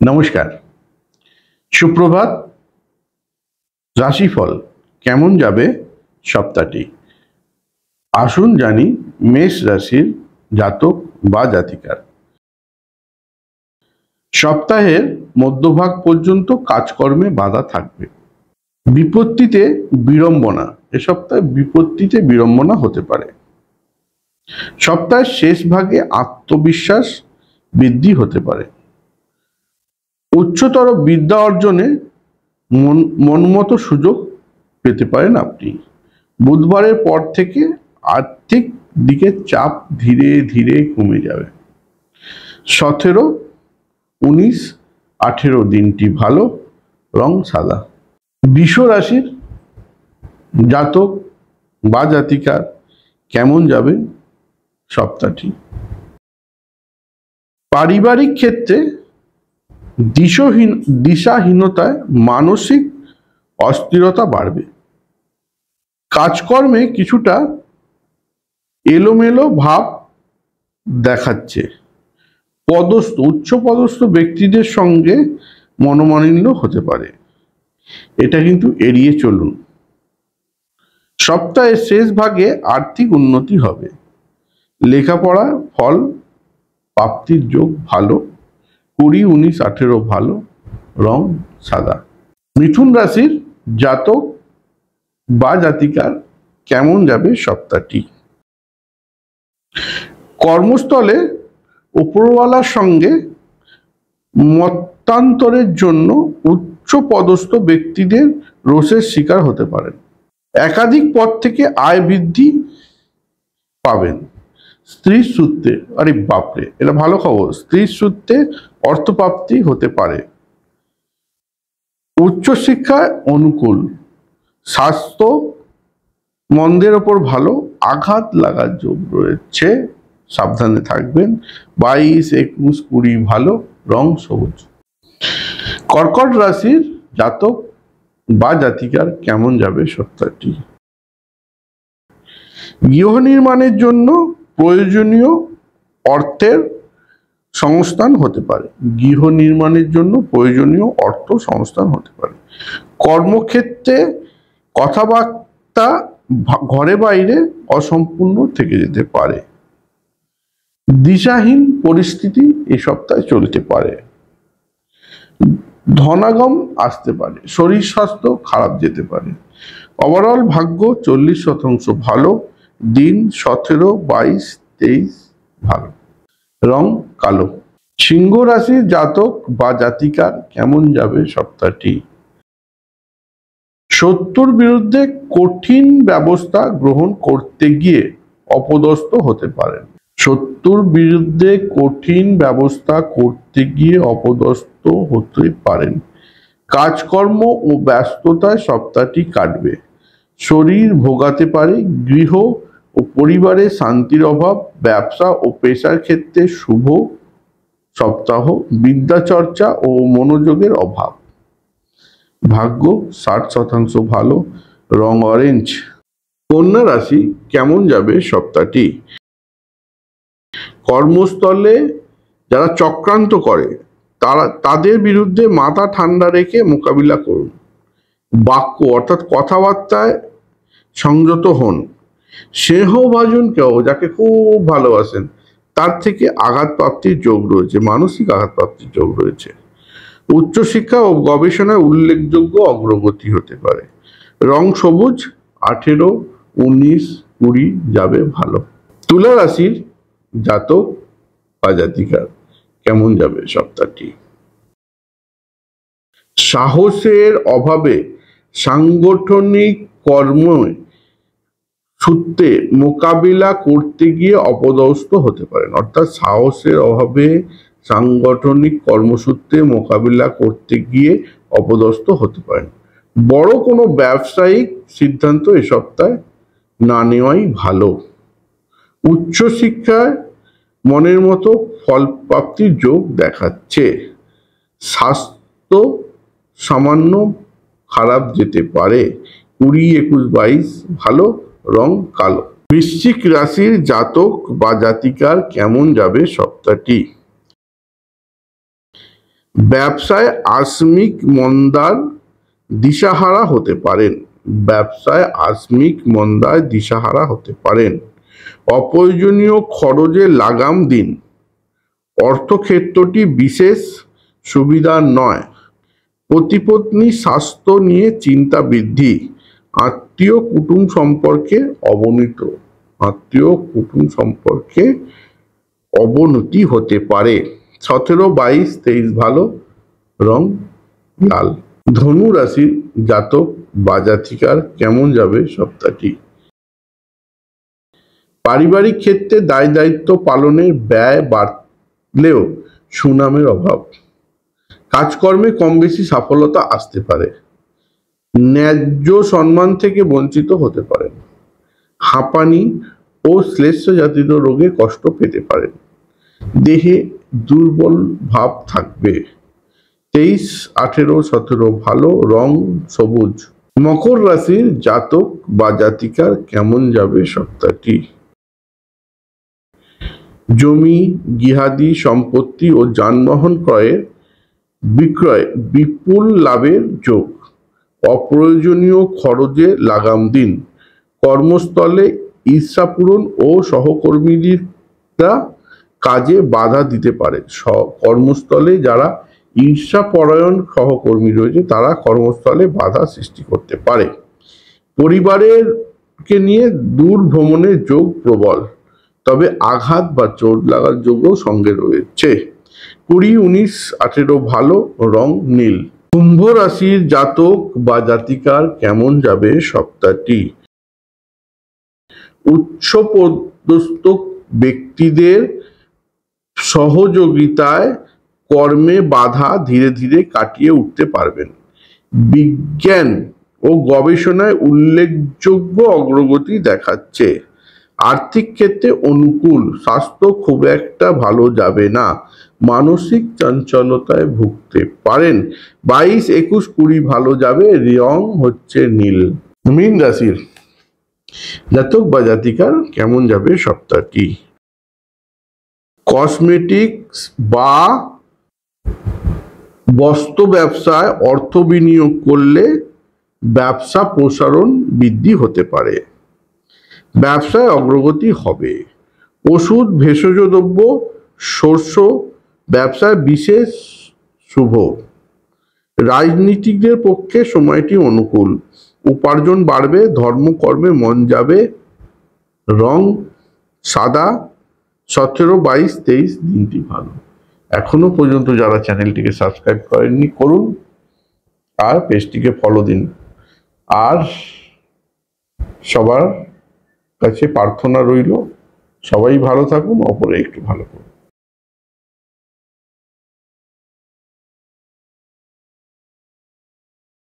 নমস্কার, সুপ্রভাত। রাশিফল কেমন যাবে সপ্তাহটি, আসুন জানি মেষ রাশির জাতক বা জাতিকার। সপ্তাহের মধ্যভাগ পর্যন্ত কাজকর্মে বাধা থাকবে। বিপত্তিতে বিড়ম্বনা, এ সপ্তাহে বিপত্তিতে বিড়ম্বনা হতে পারে। সপ্তাহের শেষ ভাগে আত্মবিশ্বাস বৃদ্ধি হতে পারে। উচ্চতর বিদ্যা অর্জনে মনমতো সুযোগ পেতে পারেন আপনি। বুধবারের পর থেকে আর্থিক দিকে চাপ ধীরে ধীরে কমে যাবে। 17, 19, 18 দিনটি ভালো, রং সাদা। বৃষ রাশির জাতক বা জাতিকার কেমন যাবে সপ্তাহটি। পারিবারিক ক্ষেত্রে দিশাহীনতায় মানসিক অস্থিরতা বাড়বে। কাজকর্মে কিছুটা এলোমেলো ভাব দেখাচ্ছে। উচ্চপদস্থ ব্যক্তিদের সঙ্গে মনোমালিন্য হতে পারে, এটা কিন্তু এড়িয়ে চলুন। সপ্তাহের শেষ ভাগে আর্থিক উন্নতি হবে। লেখাপড়ার ফল প্রাপ্তির যোগ ভালো। 20, 19, 18 ভালো, রং সাদা। মিথুন রাশির জাতক বা জাতিকার কেমন যাবে সপ্তাহটি। কর্মস্থলে উপরওয়ালার সঙ্গে মতান্তরের জন্য উচ্চপদস্থ ব্যক্তিদের রোষের শিকার হতে পারেন। একাধিক পদ থেকে আয় বৃদ্ধি পাবেন। স্ত্রীর সূত্রে, আরে বাপরে, এটা ভালো খবর, স্ত্রীর সূত্রে অর্থপ্রাপ্তি হতে পারে। উচ্চশিক্ষায় অনুকূল। স্বাস্থ্য মন্দের ওপর ভালো, আঘাত লাগার যোগ রয়েছে, সাবধানে থাকবেন। 22, 21, 20 ভালো, রং সবুজ। কর্কট রাশির জাতক বা জাতিকার কেমন যাবে সপ্তাহটি। গৃহ নির্মাণের জন্য প্রয়োজনীয় অর্থের সংস্থান হতে পারে। গৃহ নির্মাণের জন্য প্রয়োজনীয় অর্থ সংস্থান হতে পারে। কর্মক্ষেত্রে কথাবার্তা ঘরে বাইরে অসম্পূর্ণ থেকে যেতে পারে। দিশাহীন পরিস্থিতি এই সপ্তাহে চলতে পারে। ধনাগম আসতে পারে। শরীর স্বাস্থ্য খারাপ যেতে পারে। ওভারঅল ভাগ্য 40% ভালো। দিন 17, 22, 23 ভালো, রং কালো। সিংহ রাশির জাতক বা জাতিকার কেমন যাবে সপ্তাহটি। শত্রুর বিরুদ্ধে কঠিন ব্যবস্থা গ্রহণ করতে গিয়ে অপদস্থ হতে পারেন। শত্রুর বিরুদ্ধে কঠিন ব্যবস্থা করতে গিয়ে অপদস্থ হতে পারেন। কাজকর্ম ও ব্যস্ততায় সপ্তাহটি কাটবে। শরীর ভোগাতে পারে। গৃহ ও পরিবারে শান্তির অভাব। ব্যবসা ও পেশার ক্ষেত্রে শুভ সপ্তাহ। বিদ্যাচর্চা ও মনোযোগের অভাব। ভাগ্য 60% ভালো, রং অরেঞ্জ। কন্যা রাশি কেমন যাবে সপ্তাহটি। কর্মস্থলে যারা চক্রান্ত করে তাদের বিরুদ্ধে মাথা ঠান্ডা রেখে মোকাবিলা করুন। বাক্য অর্থাৎ কথাবার্তায় সংযত হন। স্নেহভাজন কেউ যাকে খুব ভালোবাসেন তার থেকে আঘাতপ্রাপ্তির যোগ রয়েছে, মানসিক আঘাতপ্রাপ্তির যোগ রয়েছে। উচ্চশিক্ষা ও গবেষণায় উল্লেখযোগ্য অগ্রগতি হতে পারে। রং সবুজ। 18, 19, 20 যাবে ভালো। তুলা রাশির জাতক বা জাতিকার কেমন যাবে সপ্তাহটি। সাহসের অভাবে সাংগঠনিক কর্ম সূত্রে মোকাবিলা করতে গিয়ে অপদস্থ হতে পারেন। অর্থাৎ সাহসের অভাবে সাংগঠনিক কর্মসূত্রে মোকাবিলা করতে গিয়ে অপদস্থ হতে পারেন। বড় কোনো ব্যবসায়িক সিদ্ধান্ত এ সপ্তাহে না নেওয়াই ভালো। উচ্চশিক্ষায় মনের মতো ফল প্রাপ্তির যোগ দেখাচ্ছে। স্বাস্থ্য সামান্য খারাপ যেতে পারে। 20, 21, 22 ভালো, রং কালো। বৃশ্চিক রাশির জাতক বা জাতিকার কেমন যাবে সপ্তাহটি। ব্যবসায় আকস্মিক মন্দার দিশাহারা হতে পারেন। ব্যবসায় আকস্মিক মন্দায় দিশাহারা হতে পারেন। অপ্রয়োজনীয় খরচে লাগাম দিন। অর্থক্ষেত্রটি বিশেষ সুবিধার নয়। পতিপত্নী স্বাস্থ্য নিয়ে চিন্তা বৃদ্ধি। আত্মীয় কুটুম সম্পর্কে অবনতি। আত্মীয় কুটুম সম্পর্কে অবনতি হতে পারে। 17, 22, 23 ভালো, রং লাল। ধনু রাশির জাতক বা জাতিকার কেমন যাবে সপ্তাহটি? পারিবারিক ক্ষেত্রে দায় দায়িত্ব পালনের ব্যয় বাড়লেও সুনামের অভাব। কাজকর্মে কম বেশি সফলতা আসতে পারে। ন্যায্য সম্মান থেকে বঞ্চিত হতে পারেন। হাঁপানি ও শ্লেষ্মজাতীয় রোগে কষ্ট পেতে পারেন। দেহে দুর্বল ভাব থাকবে। 23, 18, 17 ভালো, রং সবুজ। মকর রাশির জাতক বা জাতিকার কেমন যাবে সপ্তাহটি? জমি, গৃহাদি সম্পত্তি ও যানবাহন বিক্রয় বিপুল লাভের যোগ। অপ্রয়োজনীয় খরচে লাগাম দিন। কর্মস্থলে ঈর্ষাপূরণ ও সহকর্মীরা কাজে বাধা দিতে পারে। কর্মস্থলে যারা ঈর্ষাপরায়ণ সহকর্মী রয়েছে তারা কর্মস্থলে বাধা সৃষ্টি করতে পারে। পরিবারকে নিয়ে দূর ভ্রমণের যোগ প্রবল, তবে আঘাত বা চোট লাগার যোগও সঙ্গে রয়েছে। 20, 19, 18 ভালো, রং নীল। কুম্ভ রাশির জাতক বা জাতিকার কেমন যাবে সপ্তাহটি? উচ্চপদস্থ ব্যক্তিদের সহযোগিতায় কর্মে বাধা ধীরে ধীরে কাটিয়ে উঠতে পারবেন। বিজ্ঞান ও গবেষণায় উল্লেখযোগ্য অগ্রগতি দেখাচ্ছে। আর্থিক ক্ষেত্রে অনুকূল। স্বাস্থ্য খুব একটা ভালো যাবে না। মানসিক চঞ্চলতায় ভুগতে পারেন। 22, 21, 20 ভালো যাবে, রং হচ্ছে নীল। মীন রাশির জাতক বা জাতিকার কেমন যাবে সপ্তাহটি? কসমেটিক্স বা বস্ত্র ব্যবসায় অর্থ বিনিয়োগ করলে ব্যবসা প্রসারণ বৃদ্ধি হতে পারে। ব্যবসায় অগ্রগতি হবে। ওষুধ, ভেষজ দ্রব্য, শস্য ব্যবসায় বিশেষ শুভ। রাজনীতিকদের পক্ষে সময়টি অনুকূল। উপার্জন বাড়বে। ধর্মকর্মে মন যাবে, রং সাদা। 17, 22, 23 দিনটি ভালো। এখনো পর্যন্ত যারা চ্যানেলটিকে সাবস্ক্রাইব করেননি করুন, আর পেজটিকে ফলো দিন। আর সবার কাছে প্রার্থনা রইল সবাই ভালো থাকুন, অপরে একটু ভালো করুন।